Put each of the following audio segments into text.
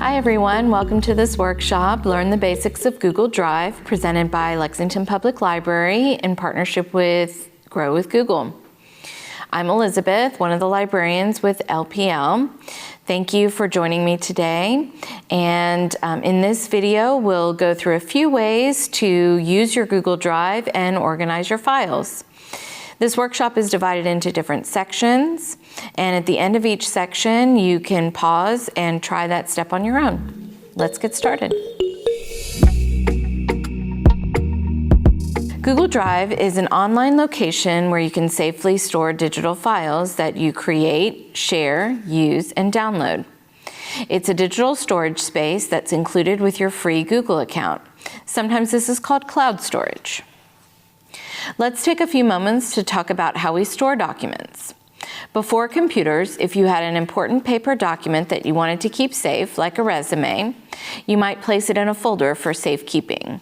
Hi everyone, welcome to this workshop, Learn the Basics of Google Drive, presented by Lexington Public Library in partnership with Grow with Google. I'm Elizabeth, one of the librarians with LPL. Thank you for joining me today. And in this video, we'll go through a few ways to use your Google Drive and organize your files. This workshop is divided into different sections, and at the end of each section, you can pause and try that step on your own. Let's get started. Google Drive is an online location where you can safely store digital files that you create, share, use, and download. It's a digital storage space that's included with your free Google account. Sometimes this is called cloud storage. Let's take a few moments to talk about how we store documents. Before computers, if you had an important paper document that you wanted to keep safe, like a resume, you might place it in a folder for safekeeping.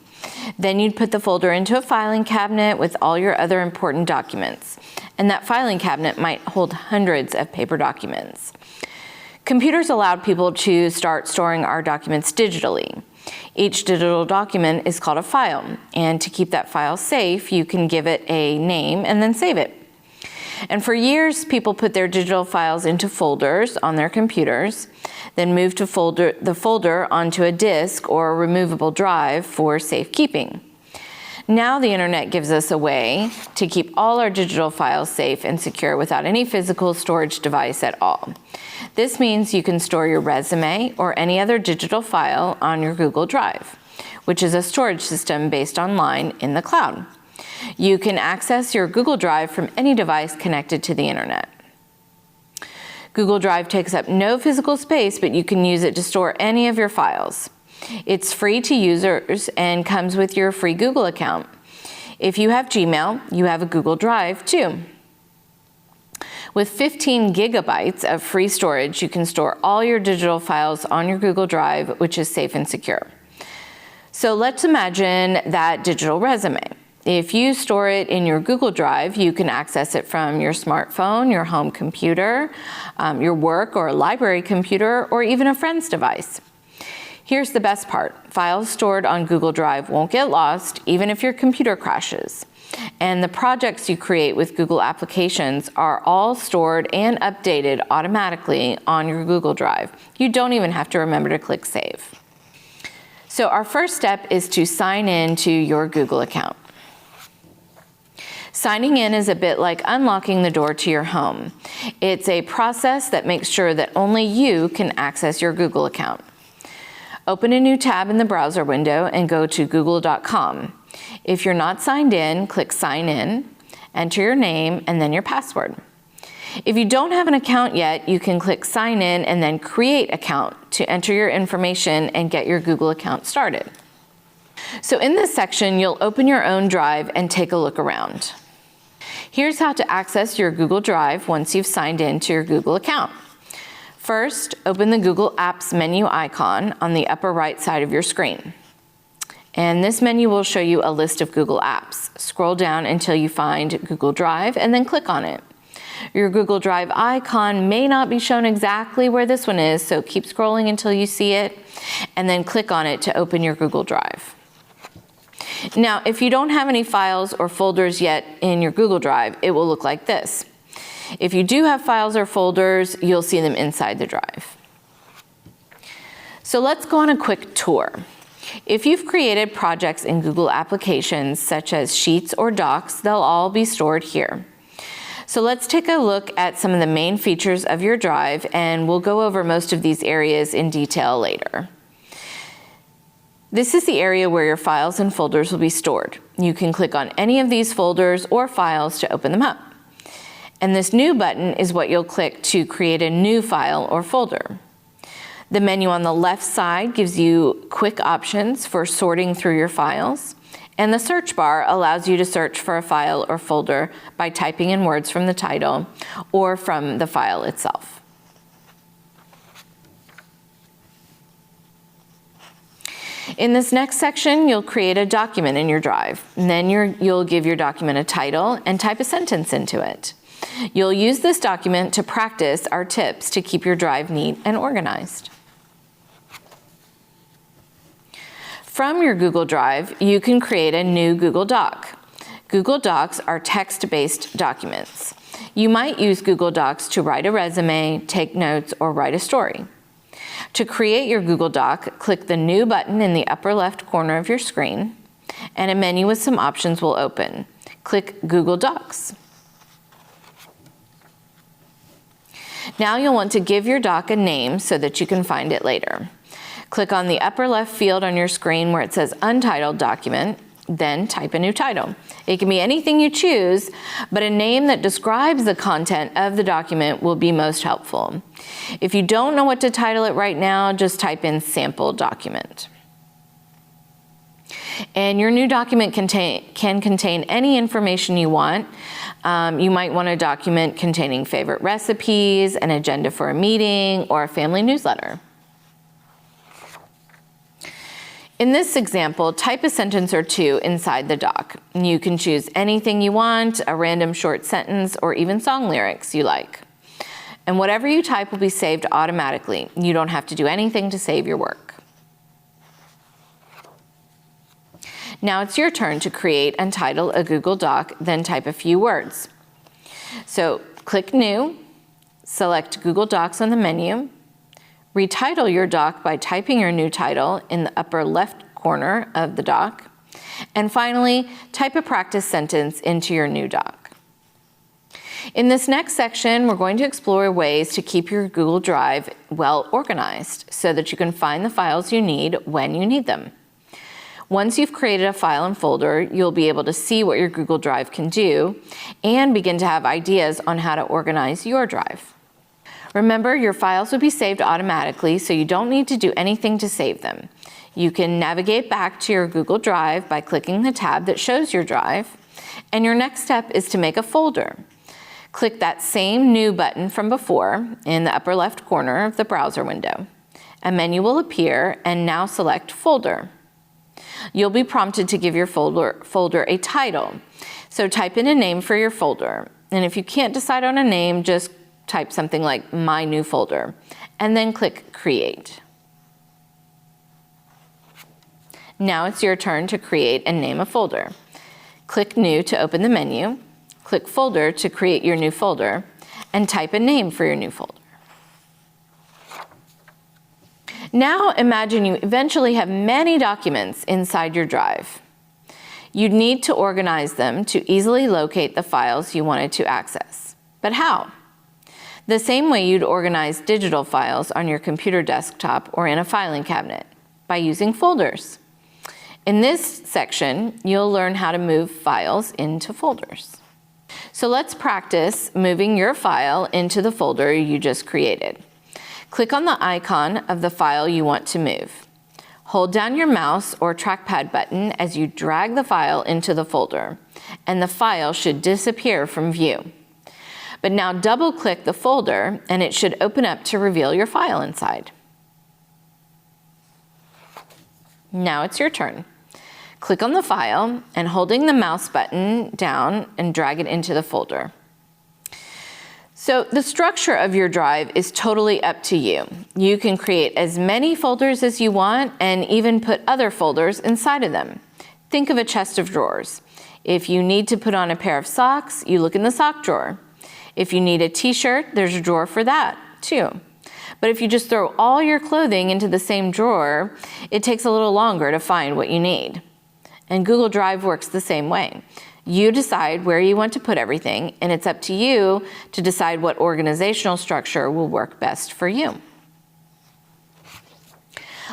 Then you'd put the folder into a filing cabinet with all your other important documents, and that filing cabinet might hold hundreds of paper documents. Computers allowed people to start storing our documents digitally. Each digital document is called a file, and to keep that file safe, you can give it a name and then save it. And for years, people put their digital files into folders on their computers, then moved the folder onto a disk or a removable drive for safekeeping. Now the internet gives us a way to keep all our digital files safe and secure without any physical storage device at all. This means you can store your resume or any other digital file on your Google Drive, which is a storage system based online in the cloud. You can access your Google Drive from any device connected to the internet. Google Drive takes up no physical space, but you can use it to store any of your files. It's free to users and comes with your free Google account. If you have Gmail, you have a Google Drive too. With 15 gigabytes of free storage, you can store all your digital files on your Google Drive, which is safe and secure. So let's imagine that digital resume. If you store it in your Google Drive, you can access it from your smartphone, your home computer, your work or library computer, or even a friend's device. Here's the best part. Files stored on Google Drive won't get lost, even if your computer crashes. And the projects you create with Google applications are all stored and updated automatically on your Google Drive. You don't even have to remember to click Save. So our first step is to sign in to your Google account. Signing in is a bit like unlocking the door to your home. It's a process that makes sure that only you can access your Google account. Open a new tab in the browser window and go to google.com. If you're not signed in, click Sign In, enter your name, and then your password. If you don't have an account yet, you can click Sign In and then Create Account to enter your information and get your Google account started. So in this section, you'll open your own drive and take a look around. Here's how to access your Google Drive once you've signed in to your Google account. First, open the Google Apps menu icon on the upper right side of your screen. And this menu will show you a list of Google Apps. Scroll down until you find Google Drive and then click on it. Your Google Drive icon may not be shown exactly where this one is, so keep scrolling until you see it, and then click on it to open your Google Drive. Now, if you don't have any files or folders yet in your Google Drive, it will look like this. If you do have files or folders, you'll see them inside the drive. So let's go on a quick tour. If you've created projects in Google applications, such as Sheets or Docs, they'll all be stored here. So let's take a look at some of the main features of your drive, and we'll go over most of these areas in detail later. This is the area where your files and folders will be stored. You can click on any of these folders or files to open them up. And this New button is what you'll click to create a new file or folder. The menu on the left side gives you quick options for sorting through your files, and the search bar allows you to search for a file or folder by typing in words from the title or from the file itself. In this next section, you'll create a document in your drive, and then you'll give your document a title and type a sentence into it. You'll use this document to practice our tips to keep your drive neat and organized. From your Google Drive, you can create a new Google Doc. Google Docs are text-based documents. You might use Google Docs to write a resume, take notes, or write a story. To create your Google Doc, click the New button in the upper left corner of your screen, and a menu with some options will open. Click Google Docs. Now you'll want to give your doc a name so that you can find it later. Click on the upper left field on your screen where it says Untitled Document, then type a new title. It can be anything you choose, but a name that describes the content of the document will be most helpful. If you don't know what to title it right now, just type in Sample Document. And your new document can contain any information you want. You might want a document containing favorite recipes, an agenda for a meeting, or a family newsletter. In this example, type a sentence or two inside the doc. You can choose anything you want, a random short sentence, or even song lyrics you like. And whatever you type will be saved automatically. You don't have to do anything to save your work. Now it's your turn to create and title a Google Doc, then type a few words. So click New, select Google Docs on the menu, retitle your doc by typing your new title in the upper left corner of the doc, and finally, type a practice sentence into your new doc. In this next section, we're going to explore ways to keep your Google Drive well organized so that you can find the files you need when you need them. Once you've created a file and folder, you'll be able to see what your Google Drive can do and begin to have ideas on how to organize your drive. Remember, your files will be saved automatically, so you don't need to do anything to save them. You can navigate back to your Google Drive by clicking the tab that shows your drive, and your next step is to make a folder. Click that same New button from before in the upper left corner of the browser window. A menu will appear, and now select Folder. You'll be prompted to give your folder a title, so type in a name for your folder. And if you can't decide on a name, just type something like My New Folder, and then click Create. Now it's your turn to create and name a folder. Click New to open the menu, click Folder to create your new folder, and type a name for your new folder. Now imagine you eventually have many documents inside your drive. You'd need to organize them to easily locate the files you wanted to access. But how? The same way you'd organize digital files on your computer desktop or in a filing cabinet, by using folders. In this section, you'll learn how to move files into folders. So let's practice moving your file into the folder you just created. Click on the icon of the file you want to move. Hold down your mouse or trackpad button as you drag the file into the folder, and the file should disappear from view. But now double-click the folder, and it should open up to reveal your file inside. Now it's your turn. Click on the file, and holding the mouse button down and drag it into the folder. So the structure of your drive is totally up to you. You can create as many folders as you want and even put other folders inside of them. Think of a chest of drawers. If you need to put on a pair of socks, you look in the sock drawer. If you need a t-shirt, there's a drawer for that too. But if you just throw all your clothing into the same drawer, it takes a little longer to find what you need. And Google Drive works the same way. You decide where you want to put everything, and it's up to you to decide what organizational structure will work best for you.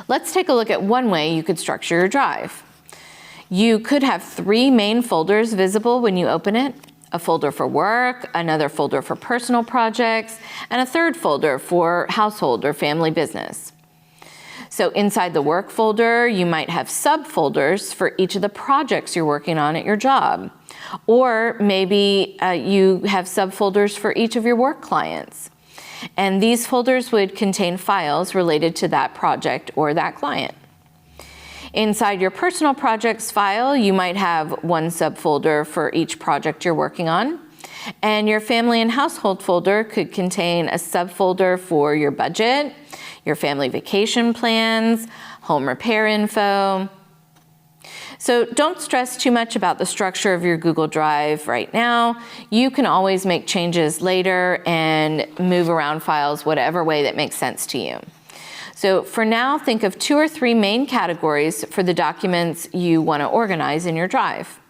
Let's take a look at one way you could structure your drive. You could have 3 main folders visible when you open it: a folder for work, another folder for personal projects, and a third folder for household or family business. So inside the work folder, you might have subfolders for each of the projects you're working on at your job. Or maybe you have subfolders for each of your work clients. And these folders would contain files related to that project or that client. Inside your personal projects file, you might have one subfolder for each project you're working on. And your family and household folder could contain a subfolder for your budget, your family vacation plans, home repair info, So don't stress too much about the structure of your Google Drive right now. You can always make changes later and move around files whatever way that makes sense to you. So for now, think of 2 or 3 main categories for the documents you want to organize in your Drive.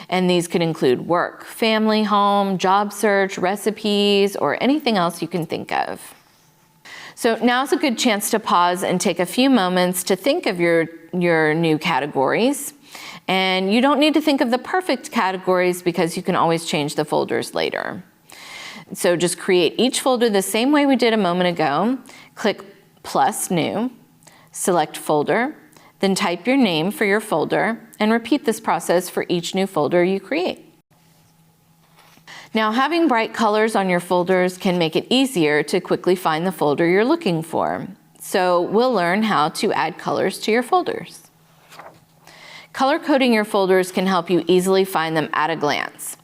And these could include work, family, home, job search, recipes, or anything else you can think of. So now's a good chance to pause and take a few moments to think of your new categories. And you don't need to think of the perfect categories because you can always change the folders later. So just create each folder the same way we did a moment ago. Click plus new, select folder, then type your name for your folder and repeat this process for each new folder you create. Now, having bright colors on your folders can make it easier to quickly find the folder you're looking for. So we'll learn how to add colors to your folders. Color coding your folders can help you easily find them at a glance.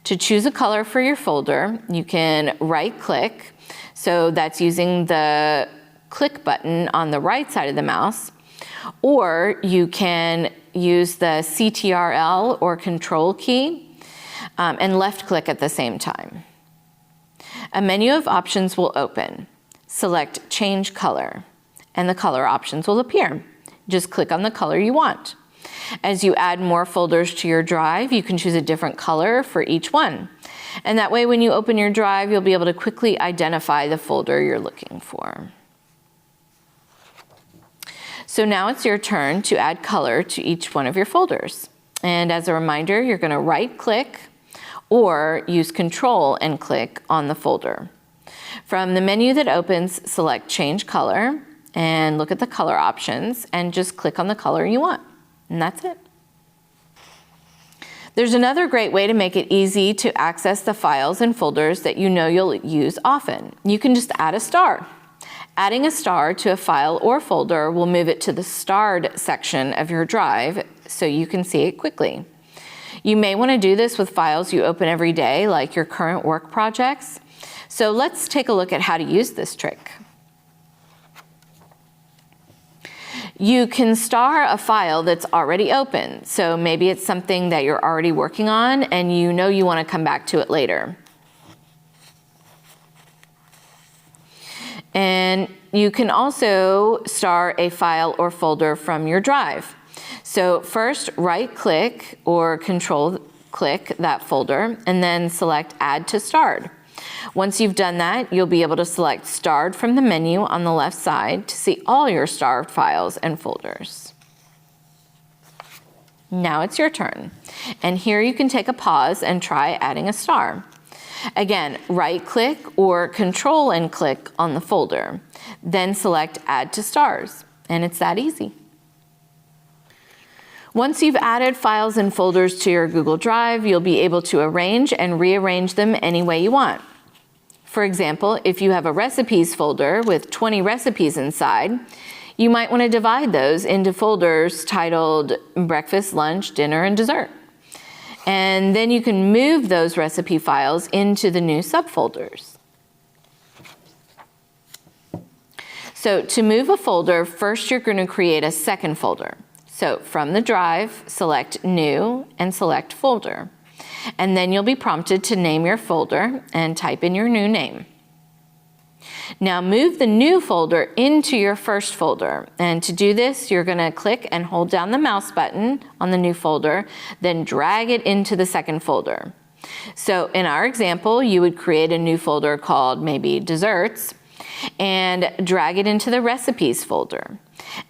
To choose a color for your folder, you can right-click, so that's using the click button on the right side of the mouse, or you can use the CTRL or Control key and left-click at the same time. A menu of options will open. Select Change Color, and the color options will appear. Just click on the color you want. As you add more folders to your Drive, you can choose a different color for each one. And that way, when you open your Drive, you'll be able to quickly identify the folder you're looking for. So now it's your turn to add color to each one of your folders. And as a reminder, you're going to right-click or use Control and click on the folder. From the menu that opens, select Change Color and look at the color options and just click on the color you want. And that's it. There's another great way to make it easy to access the files and folders that you know you'll use often. You can just add a star. Adding a star to a file or folder will move it to the starred section of your Drive so you can see it quickly. You may want to do this with files you open every day, like your current work projects. So let's take a look at how to use this trick. You can star a file that's already open. So maybe it's something that you're already working on and you know you want to come back to it later. And you can also star a file or folder from your Drive. So first, right-click or Control-click that folder, and then select Add to Starred. Once you've done that, you'll be able to select Starred from the menu on the left side to see all your starred files and folders. Now it's your turn. And here you can take a pause and try adding a star. Again, right-click or Control and click on the folder. Then select Add to Stars, and it's that easy. Once you've added files and folders to your Google Drive, you'll be able to arrange and rearrange them any way you want. For example, if you have a recipes folder with 20 recipes inside, you might want to divide those into folders titled breakfast, lunch, dinner, and dessert. And then you can move those recipe files into the new subfolders. So to move a folder, first you're going to create a second folder. So from the Drive, select New and select Folder. And then you'll be prompted to name your folder and type in your new name. Now move the new folder into your first folder. And to do this, you're going to click and hold down the mouse button on the new folder, then drag it into the second folder. So in our example, you would create a new folder called maybe Desserts and drag it into the Recipes folder.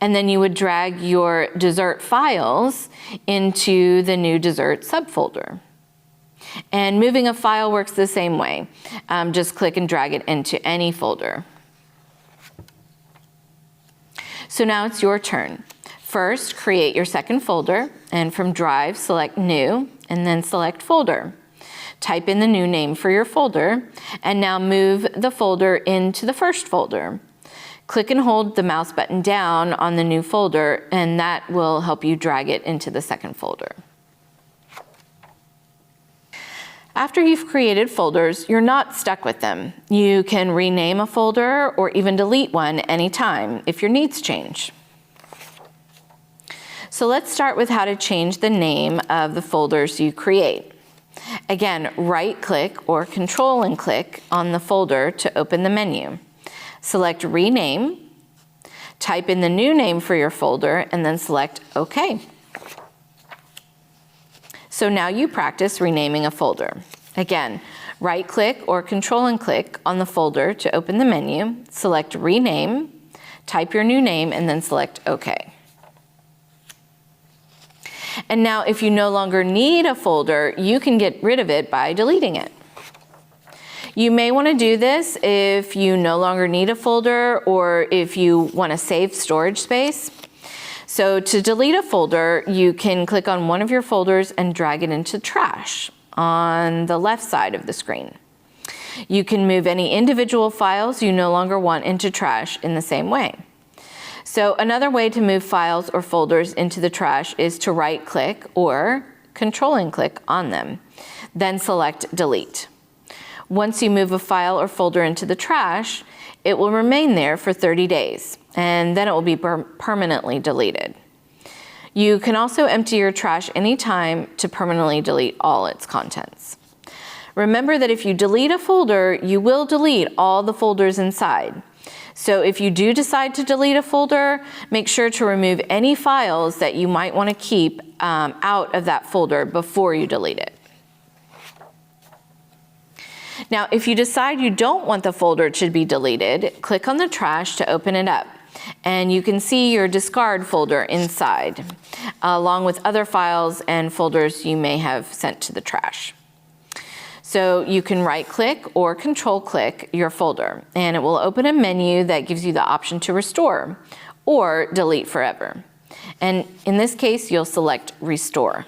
And then you would drag your dessert files into the new dessert subfolder. And moving a file works the same way. Just click and drag it into any folder. So now it's your turn. First, create your second folder, and from Drive, select New, and then select Folder. Type in the new name for your folder, and now move the folder into the first folder. Click and hold the mouse button down on the new folder, and that will help you drag it into the second folder. After you've created folders, you're not stuck with them. You can rename a folder or even delete one anytime if your needs change. So let's start with how to change the name of the folders you create. Again, right-click or Control and click on the folder to open the menu. Select Rename, type in the new name for your folder, and then select OK. So now you practice renaming a folder. Again, right-click or Control and click on the folder to open the menu, select Rename, type your new name, and then select OK. And now if you no longer need a folder, you can get rid of it by deleting it. You may want to do this if you no longer need a folder or if you want to save storage space. So to delete a folder, you can click on one of your folders and drag it into trash on the left side of the screen. You can move any individual files you no longer want into trash in the same way. So another way to move files or folders into the trash is to right-click or Control and click on them, then select Delete. Once you move a file or folder into the trash, it will remain there for 30 days, and then it will be permanently deleted. You can also empty your trash anytime to permanently delete all its contents. Remember that if you delete a folder, you will delete all the folders inside. So if you do decide to delete a folder, make sure to remove any files that you might want to keep out of that folder before you delete it. Now, if you decide you don't want the folder to be deleted, click on the trash to open it up. And you can see your discard folder inside, along with other files and folders you may have sent to the trash. So you can right-click or Control-click your folder, and it will open a menu that gives you the option to restore or delete forever. And in this case, you'll select Restore.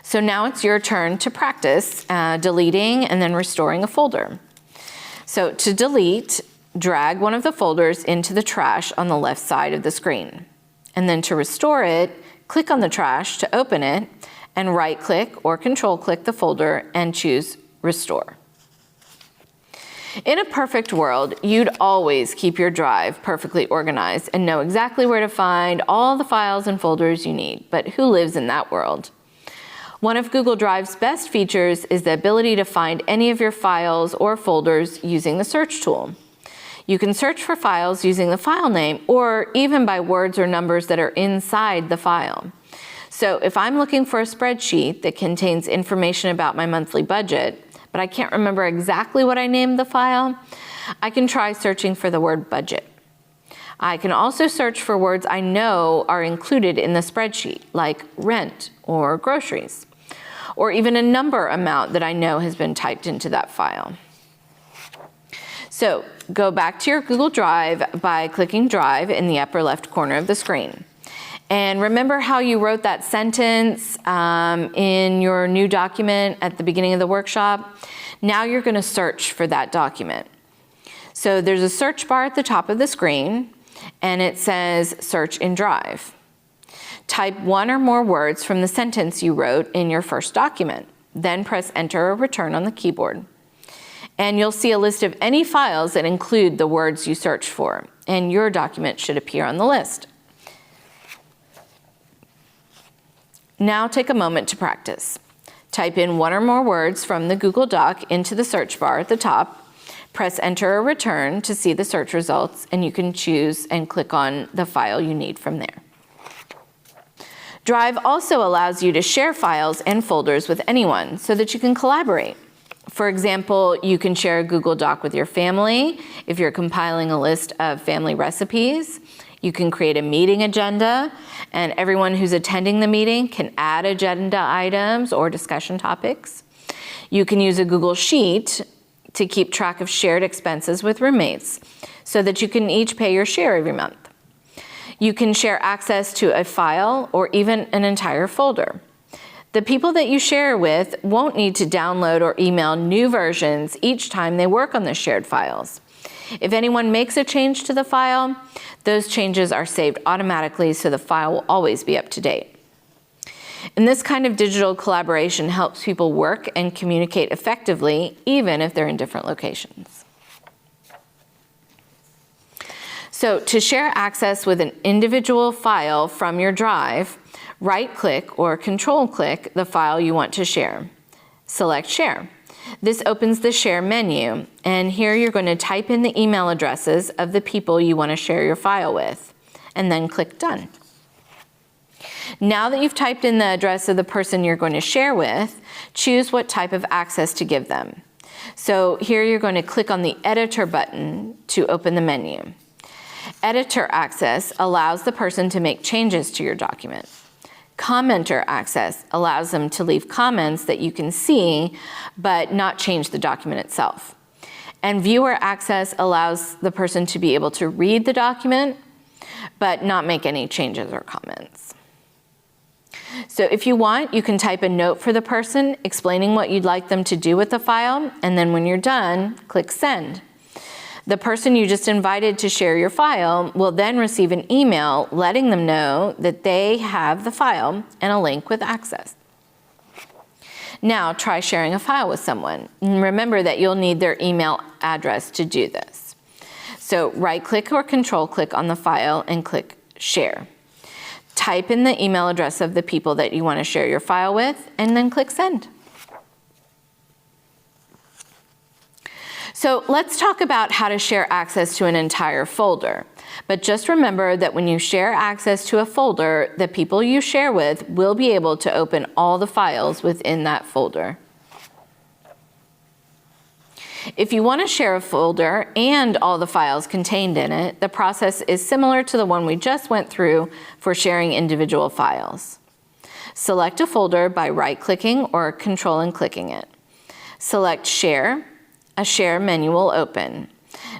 So now it's your turn to practice deleting and then restoring a folder. So to delete, drag one of the folders into the trash on the left side of the screen. And then to restore it, click on the trash to open it, and right-click or Control-click the folder and choose Restore. In a perfect world, you'd always keep your drive perfectly organized and know exactly where to find all the files and folders you need. But who lives in that world? One of Google Drive's best features is the ability to find any of your files or folders using the search tool. You can search for files using the file name or even by words or numbers that are inside the file. So if I'm looking for a spreadsheet that contains information about my monthly budget, but I can't remember exactly what I named the file, I can try searching for the word budget. I can also search for words I know are included in the spreadsheet, like rent or groceries, or even a number amount that I know has been typed into that file. So go back to your Google Drive by clicking Drive in the upper left corner of the screen. And remember how you wrote that sentence in your new document at the beginning of the workshop? Now you're going to search for that document. So there's a search bar at the top of the screen, and it says Search in Drive. Type one or more words from the sentence you wrote in your first document. Then press Enter or Return on the keyboard. And you'll see a list of any files that include the words you searched for, and your document should appear on the list. Now take a moment to practice. Type in one or more words from the Google Doc into the search bar at the top. Press Enter or Return to see the search results, and you can choose and click on the file you need from there. Drive also allows you to share files and folders with anyone so that you can collaborate. For example, you can share a Google Doc with your family if you're compiling a list of family recipes. You can create a meeting agenda, and everyone who's attending the meeting can add agenda items or discussion topics. You can use a Google Sheet to keep track of shared expenses with roommates so that you can each pay your share every month. You can share access to a file or even an entire folder. The people that you share with won't need to download or email new versions each time they work on the shared files. If anyone makes a change to the file, those changes are saved automatically so the file will always be up to date. And this kind of digital collaboration helps people work and communicate effectively, even if they're in different locations. So to share access with an individual file from your drive, right-click or control-click the file you want to share. Select Share. This opens the Share menu, and here you're going to type in the email addresses of the people you want to share your file with, and then click Done. Now that you've typed in the address of the person you're going to share with, choose what type of access to give them. So here you're going to click on the Editor button to open the menu. Editor access allows the person to make changes to your document. Commenter access allows them to leave comments that you can see, but not change the document itself. And viewer access allows the person to be able to read the document, but not make any changes or comments. So if you want, you can type a note for the person explaining what you'd like them to do with the file, and then when you're done, click Send. The person you just invited to share your file will then receive an email letting them know that they have the file and a link with access. Now try sharing a file with someone. And remember that you'll need their email address to do this. So right-click or control-click on the file and click Share. Type in the email address of the people that you want to share your file with, and then click Send. So let's talk about how to share access to an entire folder. But just remember that when you share access to a folder, the people you share with will be able to open all the files within that folder. If you want to share a folder and all the files contained in it, the process is similar to the one we just went through for sharing individual files. Select a folder by right-clicking or control and clicking it. Select Share. A Share menu will open.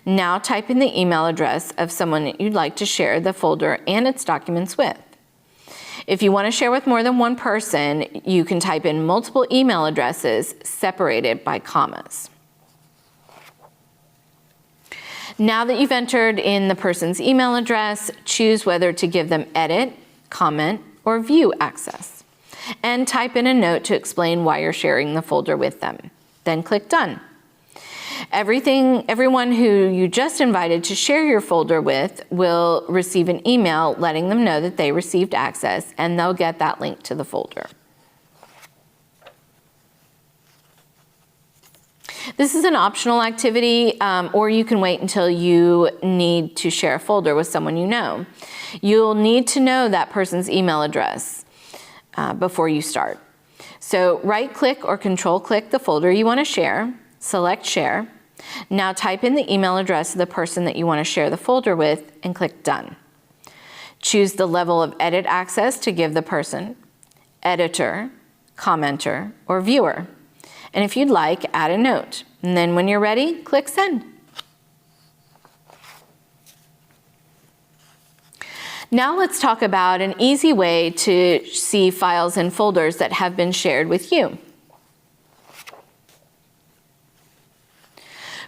Now type in the email address of someone that you'd like to share the folder and its documents with. If you want to share with more than one person, you can type in multiple email addresses separated by commas. Now that you've entered in the person's email address, choose whether to give them edit, comment, or view access. And type in a note to explain why you're sharing the folder with them. Then click Done. Everyone who you just invited to share your folder with will receive an email letting them know that they received access, and they'll get that link to the folder. This is an optional activity, or you can wait until you need to share a folder with someone you know. You'll need to know that person's email address before you start. So right-click or control-click the folder you want to share. Select Share. Now type in the email address of the person that you want to share the folder with and click Done. Choose the level of edit access to give the person, editor, commenter, or viewer. And if you'd like, add a note. And then when you're ready, click Send. Now let's talk about an easy way to see files and folders that have been shared with you.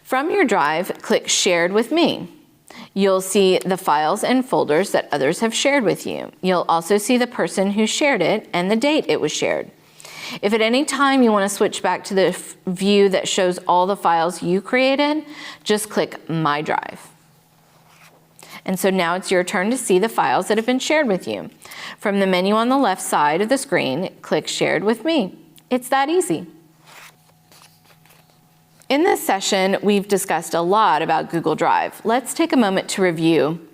From your drive, click Shared with Me. You'll see the files and folders that others have shared with you. You'll also see the person who shared it and the date it was shared. If at any time you want to switch back to the view that shows all the files you created, just click My Drive. And so now it's your turn to see the files that have been shared with you. From the menu on the left side of the screen, click Shared with Me. It's that easy. In this session, we've discussed a lot about Google Drive. Let's take a moment to review.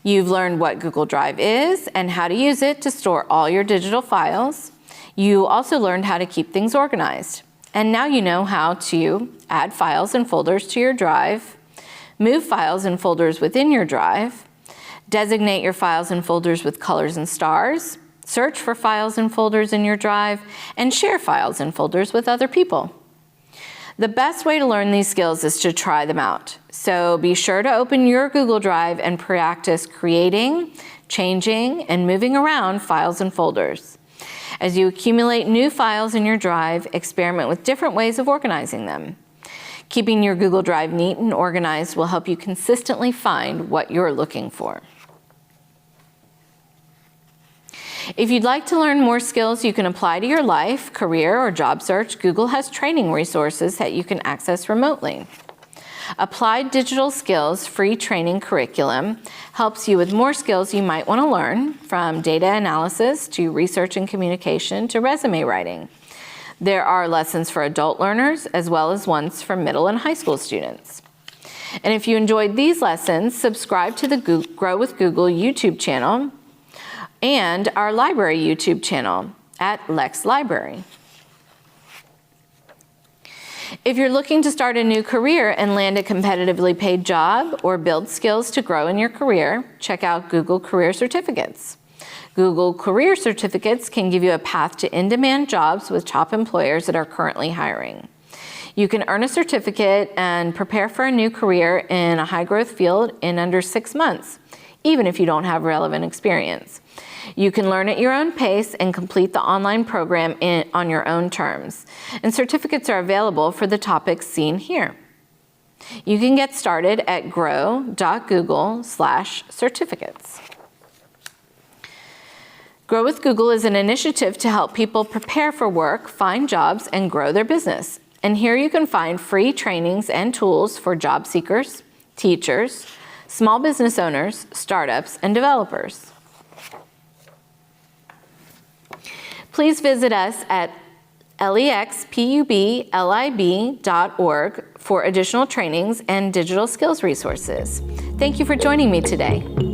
You've learned what Google Drive is and how to use it to store all your digital files. You also learned how to keep things organized. And now you know how to add files and folders to your drive, move files and folders within your drive, designate your files and folders with colors and stars, search for files and folders in your drive, and share files and folders with other people. The best way to learn these skills is to try them out. So be sure to open your Google Drive and practice creating, changing, and moving around files and folders. As you accumulate new files in your drive, experiment with different ways of organizing them. Keeping your Google Drive neat and organized will help you consistently find what you're looking for. If you'd like to learn more skills you can apply to your life, career, or job search, Google has training resources that you can access remotely. Applied Digital Skills free training curriculum helps you with more skills you might want to learn, from data analysis to research and communication to resume writing. There are lessons for adult learners as well as ones for middle and high school students. And if you enjoyed these lessons, subscribe to the Grow with Google YouTube channel and our library YouTube channel at Lex Library. If you're looking to start a new career and land a competitively paid job or build skills to grow in your career, check out Google Career Certificates. Google Career Certificates can give you a path to in-demand jobs with top employers that are currently hiring. You can earn a certificate and prepare for a new career in a high-growth field in under 6 months, even if you don't have relevant experience. You can learn at your own pace and complete the online program on your own terms. And certificates are available for the topics seen here. You can get started at grow.google/certificates. Grow with Google is an initiative to help people prepare for work, find jobs, and grow their business. And here you can find free trainings and tools for job seekers, teachers, small business owners, startups, and developers. Please visit us at lexpublib.org for additional trainings and digital skills resources. Thank you for joining me today.